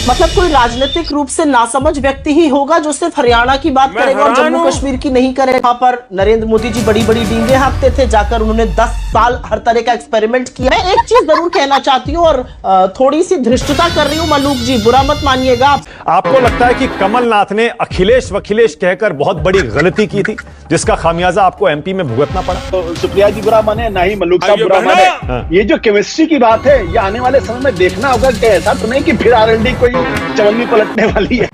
मतलब कोई राजनीतिक रूप से नासमझ व्यक्ति ही होगा जो सिर्फ हरियाणा की बात करेगा और जम्मू कश्मीर की नहीं करेगा। वहां पर नरेंद्र मोदी जी बड़ी बड़ी डींगे हाँकते थे, जाकर उन्होंने 10 साल हर तरह का एक्सपेरिमेंट किया। मैं एक चीज जरूर कहना चाहती हूँ और थोड़ी सी धृष्टता कर रही हूँ, मलूक जी बुरा मत मानिएगा। आपको लगता है कि कमलनाथ ने अखिलेश वखिलेश कहकर बहुत बड़ी गलती की थी जिसका खामियाजा आपको एमपी में भुगतना पड़ा? तो सुप्रिया जी बुरा माने ना ही मलूक साहब बुरा माने। ये जो केमिस्ट्री की बात है ये आने वाले समय में देखना होगा कि ऐसा तो नहीं कि फिर आरएलडी कोई चवन्नी पलटने वाली है।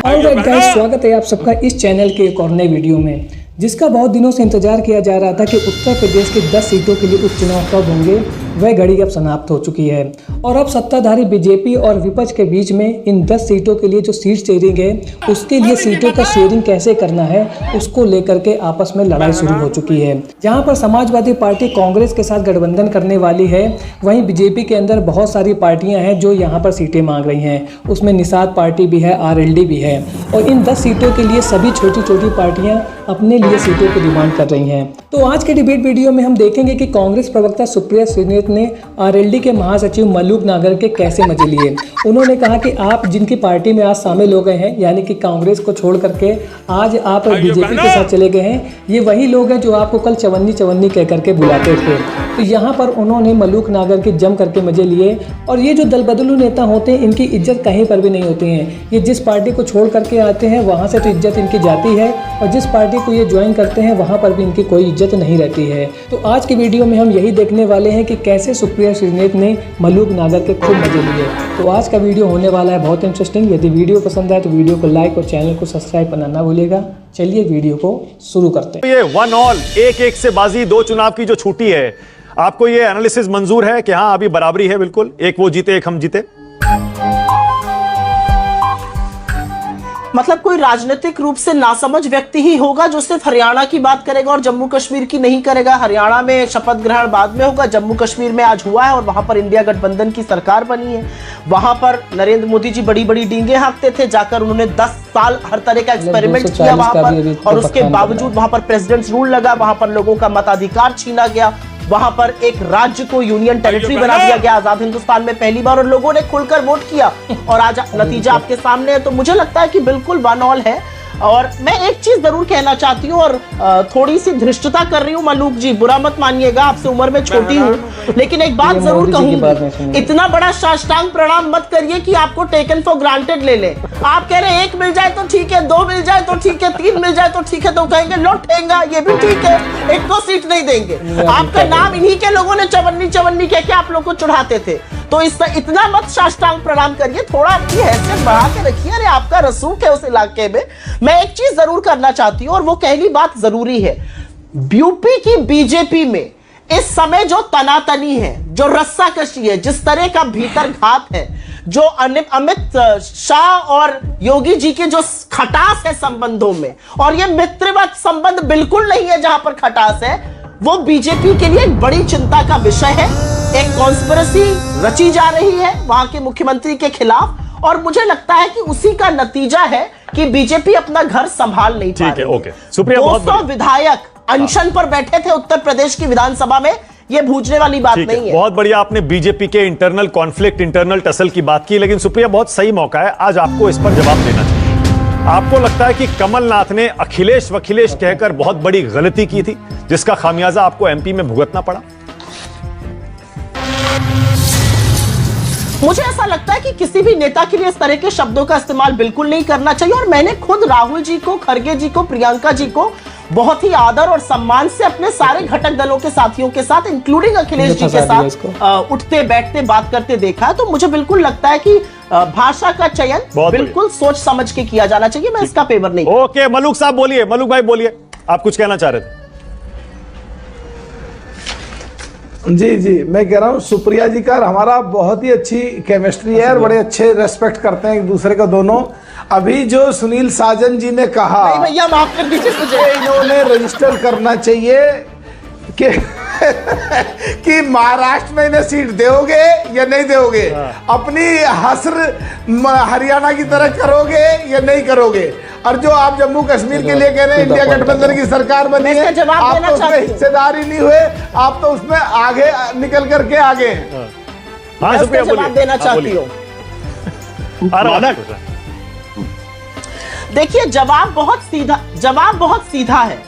ऑलराइट गाइस, स्वागत है आप सबका इस चैनल के एक और नए वीडियो में, जिसका बहुत दिनों से इंतजार किया जा रहा था कि उत्तर प्रदेश के 10 सीटों के लिए उपचुनाव कब होंगे। वह घड़ी अब समाप्त हो चुकी है और अब सत्ताधारी बीजेपी और विपक्ष के बीच में इन 10 सीटों के लिए जो सीट शेयरिंग है उसके लिए सीटों का शेयरिंग कैसे करना है उसको लेकर के आपस में लड़ाई शुरू हो चुकी है। जहां पर समाजवादी पार्टी कांग्रेस के साथ गठबंधन करने वाली है, वहीं बीजेपी के अंदर बहुत सारी पार्टियां हैं जो यहाँ पर सीटें मांग रही हैं। उसमें निषाद पार्टी भी है, आरएलडी भी है और इन 10 सीटों के लिए सभी छोटी छोटी पार्टियां अपने लिए सीटों की डिमांड कर रही हैं। तो आज के डिबेट वीडियो में हम देखेंगे कि कांग्रेस प्रवक्ता सुप्रिया श्रीनेत ने आरएलडी के महासचिव मलूक नागर के कैसे मजे लिए। उन्होंने कहा कि आप जिनकी पार्टी में आज शामिल हो गए हैं, यानी कि कांग्रेस को छोड़ करके आज आप बीजेपी के साथ चले गए हैं, ये वही लोग हैं जो आपको कल चवन्नी चवन्नी कह करके बुलाते थे। तो यहाँ पर उन्होंने मलूक नागर के जम करके मजे लिए। और ये जो दल बदलू नेता होते हैं इनकी इज्जत कहीं पर भी नहीं होती है। ये जिस पार्टी को छोड़ करके आते हैं वहाँ से तो इज्जत इनकी जाती है और जिस पार्टी को ये ज्वाइन करते हैं वहाँ पर भी इनकी कोई इज्जत नहीं रहती है। तो आज की वीडियो में हम यही देखने वाले हैं कि कैसे सुप्रिया श्रीनेत ने मलूक नागर के खूब मजे लिए। तो आज का वीडियो होने वाला है बहुत इंटरेस्टिंग। यदि वीडियो पसंद आए तो वीडियो को लाइक और चैनल को सब्सक्राइब करना ना भूलिएगा। चलिए वीडियो को शुरू करते हैं। ये 1 ऑल एक से बाजी 2 चुनाव की जो छूटी है, आपको ये एनालिसिस मंजूर है कि हाँ अभी बराबरी है? बिल्कुल, एक वो जीते एक हम जीते। मतलब कोई राजनीतिक रूप से नासमझ व्यक्ति ही होगा जो सिर्फ हरियाणा की बात करेगा और जम्मू कश्मीर की नहीं करेगा। हरियाणा में शपथ ग्रहण बाद में होगा, जम्मू कश्मीर में आज हुआ है और वहां पर इंडिया गठबंधन की सरकार बनी है। वहां पर नरेंद्र मोदी जी बड़ी बड़ी डींगे हाँकते थे, जाकर उन्होंने 10 साल हर तरह का एक्सपेरिमेंट किया वहां पर और उसके बावजूद वहां पर प्रेसिडेंट्स रूल लगा, वहां पर लोगों का मताधिकार छीना गया, वहां पर एक राज्य को यूनियन टेरिटरी बना दिया गया आजाद हिंदुस्तान में पहली बार और लोगों ने खुलकर वोट किया और आज नतीजा आपके सामने है। तो मुझे लगता है कि बिल्कुल 1 ऑल है। और मैं एक चीज जरूर कहना चाहती हूँ और थोड़ी सी धृष्टता कर रही हूँ, मलूक जी बुरा मत मानिएगा, आपसे उम्र में छोटी हूँ, लेकिन एक बात जरूर कहूंगी, इतना बड़ा साष्टांग प्रणाम मत करिए कि आपको टेकन फॉर ग्रांटेड ले ले। आप कह रहे हैं 1 मिल जाए तो ठीक है, 2 मिल जाए तो ठीक है, 3 मिल जाए तो ठीक है, तो कहेंगे लो ठेंगा ये भी ठीक है, 1 सीट नहीं देंगे। आपका नाम इन्हीं के लोगों ने चवन्नी चवन्नी कह के आप लोग को चढ़ाते थे। तो इतना मत साष्टांग प्रणाम करिए, थोड़ा अपनी हैसियत बढ़ा के रखिए। अरे आपका रसूख है उस इलाके में। मैं एक चीज जरूर करना चाहती हूं और वो कहनी बात जरूरी है, यूपी की बीजेपी में इस समय जो तनातनी है, जो रस्साकशी है, जिस तरह का भीतर घात है, जो अमित शाह और योगी जी के जो खटास है संबंधों में, और ये मित्रवत संबंध बिल्कुल नहीं है जहां पर खटास है, वो बीजेपी के लिए एक बड़ी चिंता का विषय है। एक कॉन्स्पिरेसी रची जा रही है वहां के मुख्यमंत्री के खिलाफ और मुझे लगता है कि उसी का नतीजा है कि बीजेपी अपना घर संभाल नहीं पा रही है। सुप्रिया, 200 विधायक अनशन पर बैठे थे उत्तर प्रदेश की विधानसभा में, ये भूलने वाली बात नहीं है। बहुत बढ़िया, आपने बीजेपी के इंटरनल कॉन्फ्लिक्ट, इंटरनल टसल की बात की, लेकिन सुप्रिया बहुत सही मौका है, आज आपको इस पर जवाब देना चाहिए। आपको लगता है कि कमलनाथ ने अखिलेश वखिलेश कहकर बहुत बड़ी गलती की थी जिसका खामियाजा आपको एमपी में भुगतना पड़ा? मुझे ऐसा लगता है कि किसी भी नेता के लिए इस तरह के शब्दों का इस्तेमाल बिल्कुल नहीं करना चाहिए और मैंने खुद राहुल जी को, खड़गे जी को, प्रियंका जी को बहुत ही आदर और सम्मान से अपने सारे घटक दलों के साथियों के साथ इंक्लूडिंग अखिलेश जी के साथ उठते बैठते बात करते देखा। तो मुझे बिल्कुल लगता है कि भाषा का चयन बिल्कुल सोच समझ के किया जाना चाहिए। मैं इसका फेवर नहीं। ओके, मलूक साहब बोलिए, मलूक भाई बोलिए, आप कुछ कहना चाह रहे थे? जी, मैं कह रहा हूँ सुप्रिया जी का हमारा बहुत ही अच्छी केमिस्ट्री है और बड़े अच्छे रेस्पेक्ट करते हैं एक दूसरे को दोनों। अभी जो सुनील साजन जी ने कहा, भैया माफ कर दीजिए मुझे, इन्होंने रजिस्टर करना चाहिए कि महाराष्ट्र में इन्हें सीट दोगे या नहीं दोगे, अपनी हसर हरियाणा की तरह करोगे या नहीं करोगे। और जो आप जम्मू कश्मीर के लिए कह रहे हैं इंडिया गठबंधन की सरकार बनी है, आप तो उसमें हिस्सेदार ही नहीं हुए, आप तो उसमें आगे निकल करके आगे हैं। हाँ, मैं सुप्रिया, उसका जवाब बोलिए। देना हाँ, चाहती बोलिए। हूँ। आ रहा हूँ, मानक। देखिए, जवाब बहुत सीधा है।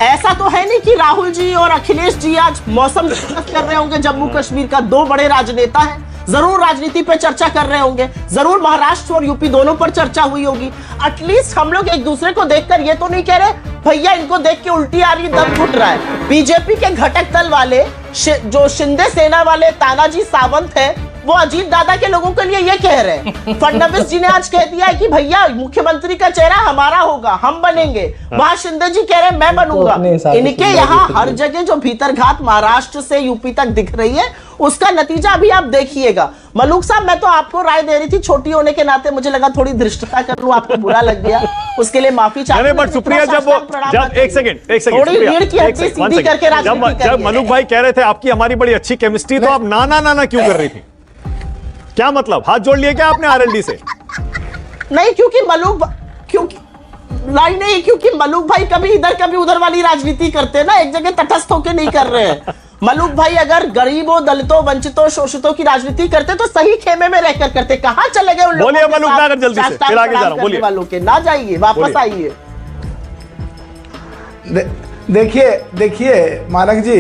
ऐसा तो है नहीं कि राहुल जी और अखिलेश जी आज मौसम डिस्कस कर रहे होंगे जम्मू कश्मीर का। दो बड़े राजनेता हैं, जरूर राजनीति पे चर्चा कर रहे होंगे, जरूर महाराष्ट्र और यूपी दोनों पर चर्चा हुई होगी। एटलीस्ट हम लोग एक दूसरे को देखकर ये तो नहीं कह रहे भैया इनको देख के उल्टी आ रही, दम घुट रहा है। बीजेपी के घटक दल वाले जो शिंदे सेना वाले तानाजी सावंत है, वो अजीत दादा के लोगों के लिए ये कह रहे हैं। फडणवीस जी ने आज कह दिया है कि भैया मुख्यमंत्री का चेहरा हमारा होगा, हम बनेंगे। वहां शिंदे जी कह रहे हैं मैं बनूंगा। इनके यहाँ हर जगह जो भीतरघात महाराष्ट्र से यूपी तक दिख रही है, उसका नतीजा अभी आप देखिएगा। मलूक साहब, मैं तो आपको राय दे रही थी, छोटी होने के नाते मुझे लगा थोड़ी धृष्टता कर लूं, आपको बुरा लग गया, उसके लिए माफी चाहता हूं। बट सुप्रिया, जब एक सेकंड थोड़ी रीढ़ की हड्डी सीधी करके राजनीति करिए। जब मलूक भाई कह रहे थे आपकी हमारी बड़ी अच्छी केमिस्ट्री, तो आप ना क्यों कर रही थी? क्या मतलब, हाथ जोड़ लिए क्या आपने आरएलडी से? नहीं, क्योंकि मलूक भाई कभी इधर कभी उधर वाली राजनीति करते हैं ना, एक जगह तटस्थ होकर नहीं कर रहे हैं। मलूक भाई अगर गरीबों, दलितों, वंचितों, शोषितों की राजनीति करते तो सही खेमे में रहकर करते। कहां चले गए उन लोगों बोलिए के मलूक, साथ ना कर जल्दी से, शास्त्रार्थ फिर आगे जा रहा हूं, करने बोलिए। वालों के ना जाइए, वापस आइए। देखिए मानक जी,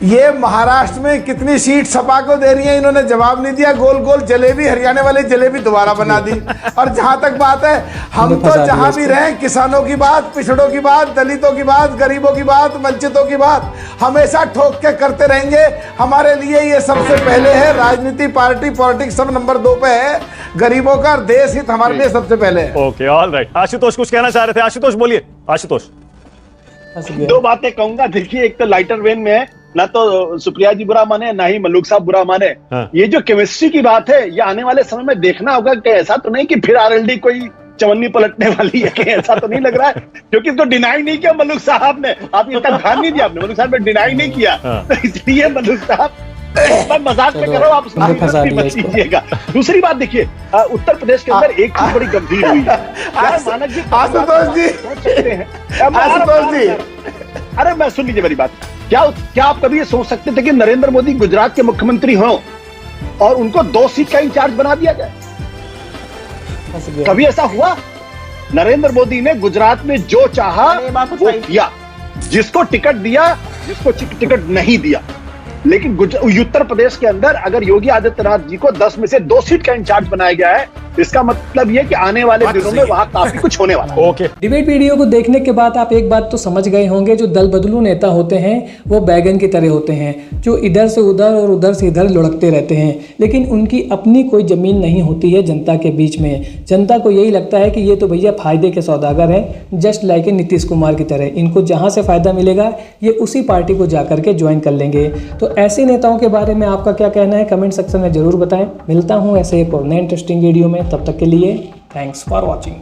ये महाराष्ट्र में कितनी सीट सपा को दे रही है, इन्होंने जवाब नहीं दिया। गोल गोल जलेबी, हरियाणा वाली जलेबी दोबारा बना दी। और जहां तक बात है, हम तो जहां भी रहें, किसानों की बात, पिछड़ों की बात, दलितों की बात, गरीबों की बात, वंचितों की बात हमेशा ठोक के करते रहेंगे। हमारे लिए ये सबसे पहले है। राजनीति, पार्टी, पॉलिटिक्स सब नंबर 2 पे है। गरीबों का देश हित हमारे लिए सबसे पहले है। Okay, all right. आशुतोष कुछ कहना चाह रहे थे, आशुतोष बोलिए। आशुतोष, दो बातें कहूंगा। देखिए, एक तो लाइटर वेन में है, ना तो सुप्रिया जी बुरा माने, ना ही मलूक साहब बुरा माने। हाँ। ये जो केमिस्ट्री की बात है, ये आने वाले समय में देखना होगा कि ऐसा तो नहीं कि फिर आरएलडी कोई चवन्नी पलटने वाली है, कि ऐसा तो नहीं लग रहा है। क्योंकि इसको डिनाई नहीं किया मलूक साहब ने, आप इतना ध्यान नहीं दिया आपने, मलूक साहब ने डिनाई नहीं किया। हाँ। तो इसलिए मलूक साहब मजाक में करो, आप उसकी मत कीजिएगा। दूसरी बात देखिए, उत्तर प्रदेश के अंदर एक चीज बड़ी गंभीर हुई है। मानक जी, आशुतोष जी, सोच सकते हैं, आशुतोष जी, अरे मैं सुन लीजिए मेरी बात। क्या आप कभी ये सोच सकते थे कि नरेंद्र मोदी गुजरात के मुख्यमंत्री हों और उनको 2 सीट का इंचार्ज बना दिया जाए? कभी ऐसा हुआ? नरेंद्र मोदी ने गुजरात में जो चाहा वो किया, जिसको टिकट दिया, जिसको टिकट नहीं दिया। लेकिन उत्तर प्रदेश के अंदर अगर योगी आदित्यनाथ जी को 10 में से 2 सीट का इंचार्ज बनाया गया है, इसका मतलब ये कि आने वाले दिनों में वहां काफी कुछ होने वाला है। ओके। डिबेट वीडियो को देखने के बाद आप एक बात तो समझ गए होंगे, जो दल बदलू नेता होते हैं वो बैगन की तरह होते हैं, जो इधर से उधर और उधर से इधर लुढ़कते रहते हैं, लेकिन उनकी अपनी कोई ज़मीन नहीं होती है जनता के बीच में। जनता को यही लगता है कि ये तो भैया फ़ायदे के सौदागर हैं, just like a Nitish Kumar की तरह। इनको जहाँ से फ़ायदा मिलेगा ये उसी पार्टी को जा करके ज्वाइन कर लेंगे। तो ऐसे नेताओं के बारे में आपका क्या कहना है, कमेंट सेक्शन में ज़रूर बताएं। मिलता हूँ ऐसे एक और नए इंटरेस्टिंग वीडियो में, तब तक के लिए थैंक्स फॉर वॉचिंग।